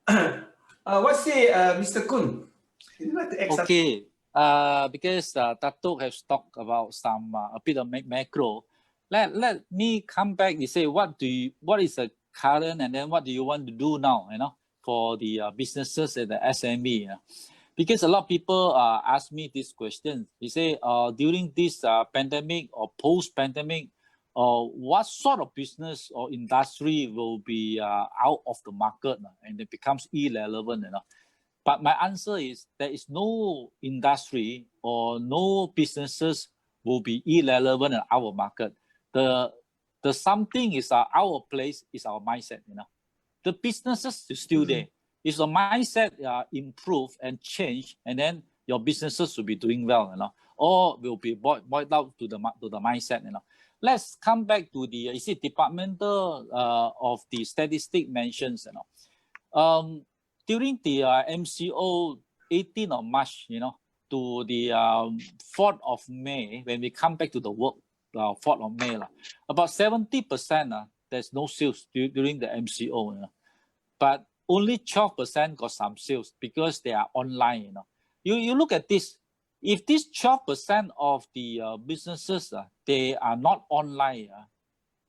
What say, Mr. Kun? Would you like to add something? Okay, because Datuk has talked about some a bit of macro. Let me come back. You say what is the current, and then what do you want to do now? For the businesses and the SME. Because a lot of people ask me this question. They say during this pandemic or post-pandemic, what sort of business or industry will be out of the market and it becomes irrelevant? But my answer is there is no industry or no businesses will be irrelevant in our market. The something is our place is our mindset. The businesses is still there. If the mindset improve and change, and then your businesses will be doing well. Or will be boiled out to the mindset. Let's come back to the departmental of the statistic mentions. During the MCO 18th of March, to the 4th of May, when we come back to the work, 4th of May, about 70% there's no sales during the MCO. But only 12% got some sales because they are online. You look at this. If this 12% of the businesses they are not online,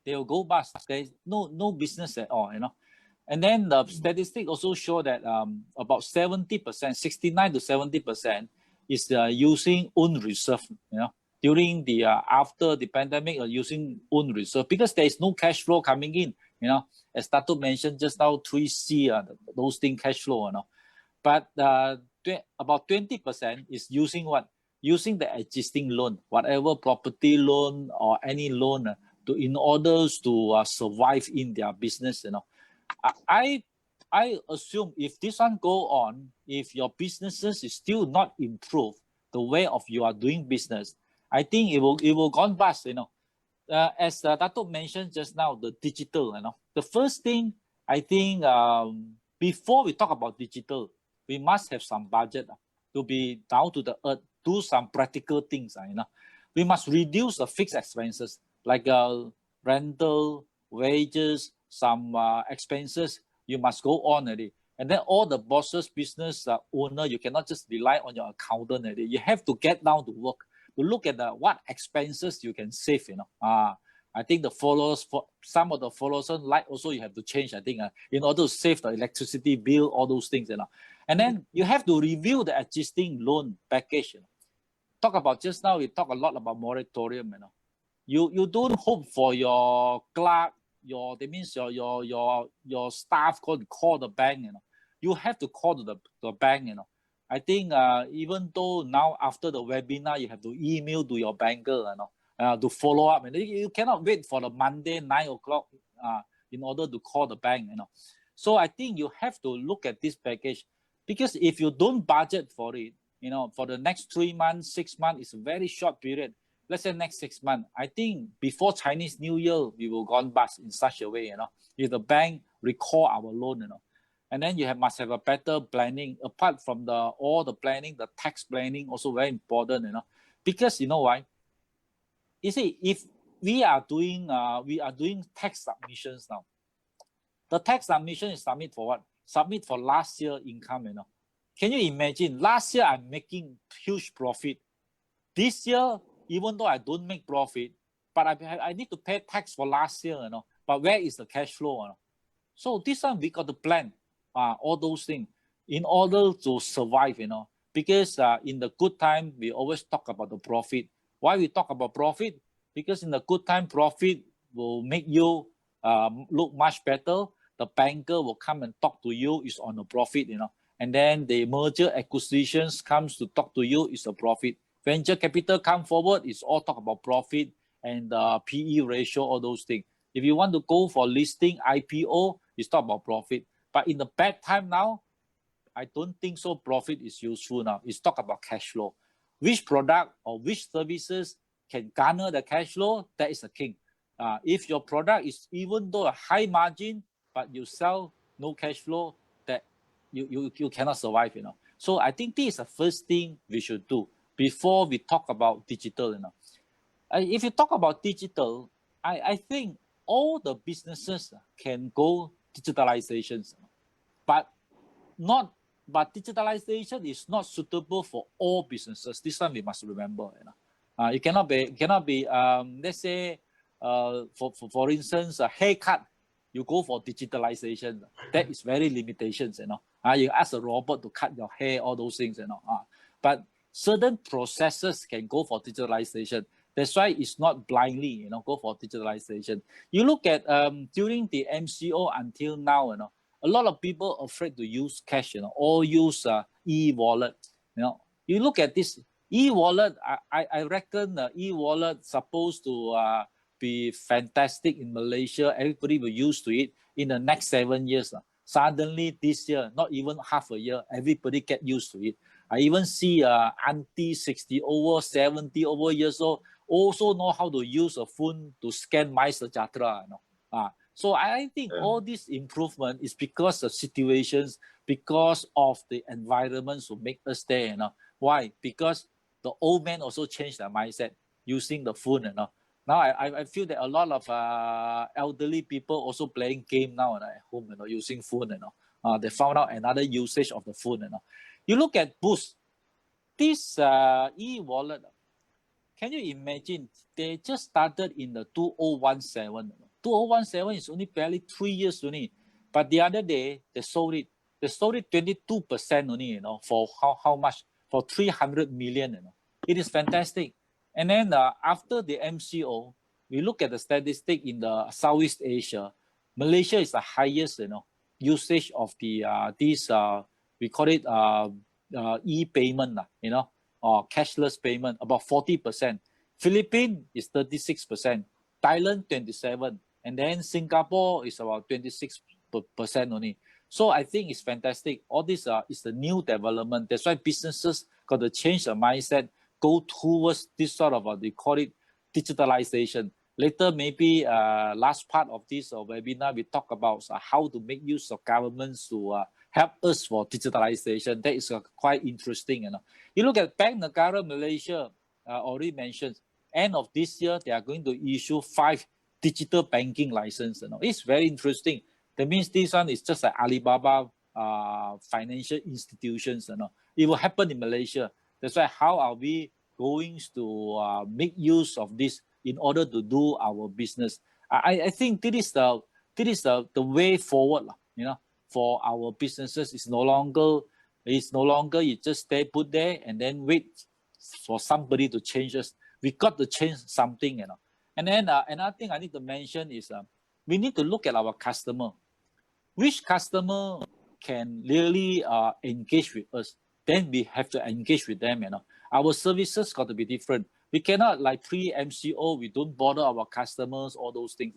they will go bust. There's no business at all. And then the statistics also show that about 70%, 69 to 70% is using own reserve. During the after the pandemic, using own reserve because there is no cash flow coming in. As Dato mentioned just now, 3C, those things cash flow. But about 20% is using what? Using the existing loan, whatever property loan or any loan, in order to survive in their business. I assume if this one go on, if your businesses is still not improved the way of you are doing business, I think it will gone bust. As Dato mentioned just now, the digital. The first thing I think before we talk about digital, we must have some budget to be down to the earth, do some practical things. We must reduce the fixed expenses like rental, wages, some expenses. You must go on already. And then all the bosses, business owner, you cannot just rely on your accountant already. You have to get down to work to look at what expenses you can save. I think the followers, for some of the followers, light also you have to change. I think in order to save the electricity bill, all those things. And then you have to review the existing loan package. Talk about just now. We talk a lot about moratorium. You don't hope for your clerk. That means your staff call the bank. You have to call to the bank. I think even though now after the webinar you have to email to your banker to follow up, and you cannot wait for the Monday 9 o'clock in order to call the bank. So I think you have to look at this package, because if you don't budget for it, for the next 3 months, 6 months, it's a very short period. Let's say next 6 months, I think before Chinese New Year, we will gone bust in such a way, if the bank recall our loan, and then you must have a better planning. Apart from all the planning, the tax planning also very important, because why? You see, if we are doing tax submissions now, the tax submission is submit for what? Submit for last year income, Can you imagine? Last year I'm making huge profit. This year, even though I don't make profit, but I need to pay tax for last year, But where is the cash flow? So this one we got to plan all those things in order to survive, Because in the good time, we always talk about the profit. Why we talk about profit? Because in the good time, profit will make you look much better. The banker will come and talk to you, is on a profit, And then the merger acquisitions comes to talk to you, is a profit. Venture capital come forward, it's all talk about profit and PE ratio, all those things. If you want to go for listing, IPO, it's talk about profit. But in the bad time now, I don't think so profit is useful now. It's talk about cash flow. Which product or which services can garner the cash flow, that is the king. If your product is, even though a high margin, but you sell no cash flow, that you cannot survive, So I think this is the first thing we should do before we talk about digital. If you talk about digital, I think all the businesses can go digitalizations. But but digitalization is not suitable for all businesses. This one we must remember. It cannot be. Let's say, for instance, a haircut, you go for digitalization. That is very limitations. You ask a robot to cut your hair, all those things. But certain processes can go for digitalization. That's why it's not blindly, go for digitalization. You look at during the MCO until now, a lot of people are afraid to use cash, or use e-wallet. You look at this e-wallet. I reckon e-wallet supposed to be fantastic in Malaysia. Everybody will use to it in the next 7 years. Suddenly this year, not even half a year, everybody get used to it. I even see auntie 60 over, 70 over years old also know how to use a phone to scan my Sejahtera. So I think all this improvement is because of situations, because of the environments who make us there. Why? Because the old men also changed their mindset using the phone. Now I feel that a lot of elderly people also playing game now at home, using phone. They found out another usage of the phone. You look at Boost, this e-wallet. Can you imagine? They just started in the 2017. 2017 is only barely 3 years only. But the other day, they sold it. They sold it 22% only, for how much? For 300 million, It is fantastic. And then after the MCO, we look at the statistic in the Southeast Asia. Malaysia is the highest, usage of the these we call it e-payment, or cashless payment, about 40%. Philippines is 36%, Thailand 27%, and then Singapore is about 26% only. So I think it's fantastic. All this is the new development. That's why businesses got to change their mindset, go towards this sort of they call it digitalization. Later, maybe last part of this webinar, we talk about how to make use of governments to help us for digitalization. That is quite interesting. You look at Bank Negara Malaysia, already mentioned, end of this year, they are going to issue 5 digital banking licenses. It's very interesting. That means this one is just like Alibaba financial institutions. It will happen in Malaysia. That's why how are we going to make use of this in order to do our business? I think this is the way forward, for our businesses. It's no longer you just stay put there and then wait for somebody to change us. We got to change something, And then another thing I need to mention is we need to look at our customer. Which customer can really engage with us? Then we have to engage with them. Our services got to be different. We cannot, like pre-MCO, we don't bother our customers, all those things.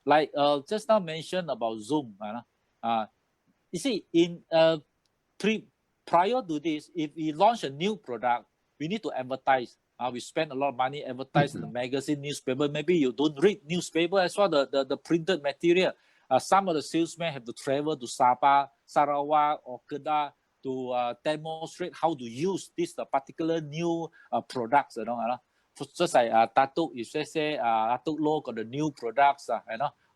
Like just now mentioned about Zoom. You see, in prior to this, if we launch a new product, we need to advertise. We spend a lot of money advertising the magazine, newspaper. Maybe you don't read newspaper as well, the printed material. Some of the salesmen have to travel to Sabah, Sarawak, or Kedah to demonstrate how to use this particular new products. Just like Datuk, if they say Datuk Loh got the new products,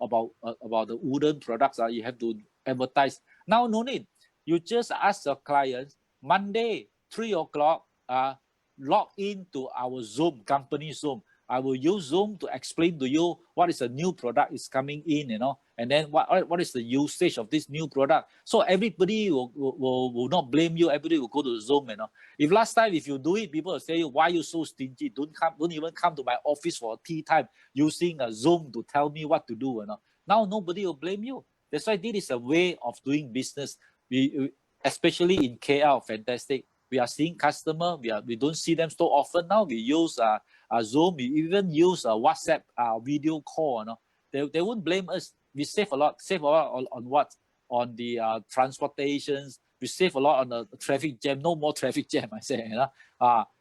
about the wooden products, you have to advertise. Now no need. You just ask your clients Monday 3 o'clock. Log into our Zoom, company Zoom. I will use Zoom to explain to you what is a new product is coming in, and then what is the usage of this new product. So everybody will not blame you. Everybody will go to Zoom, If last time, if you do it, people will say, why are you so stingy? Don't even come to my office for tea time using a Zoom to tell me what to do, Now nobody will blame you. That's why this is a way of doing business. We especially in KL, fantastic. We are seeing customer. We don't see them so often now. We use Zoom. We even use WhatsApp video call. They won't blame us. We save a lot. Save a lot on what? On the transportations. We save a lot on the traffic jam. No more traffic jam, I say.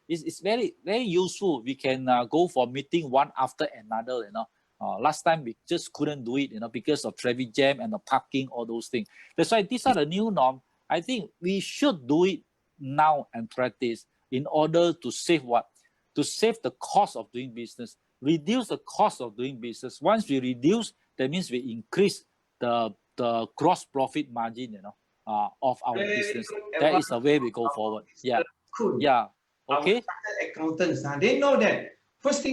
It's very, very useful. We can go for meeting one after another. Last time we just couldn't do it. Because of traffic jam and the parking, all those things. That's why these are the new norm. I think we should do it now and practice in order to save what? To save the cost of doing business, reduce the cost of doing business. Once we reduce, that means we increase the gross profit margin, of our Very business. good That is the way we advice go of forward. Mr. Yeah, Kun. yeah. Our Okay. chartered accountants, they know that first thing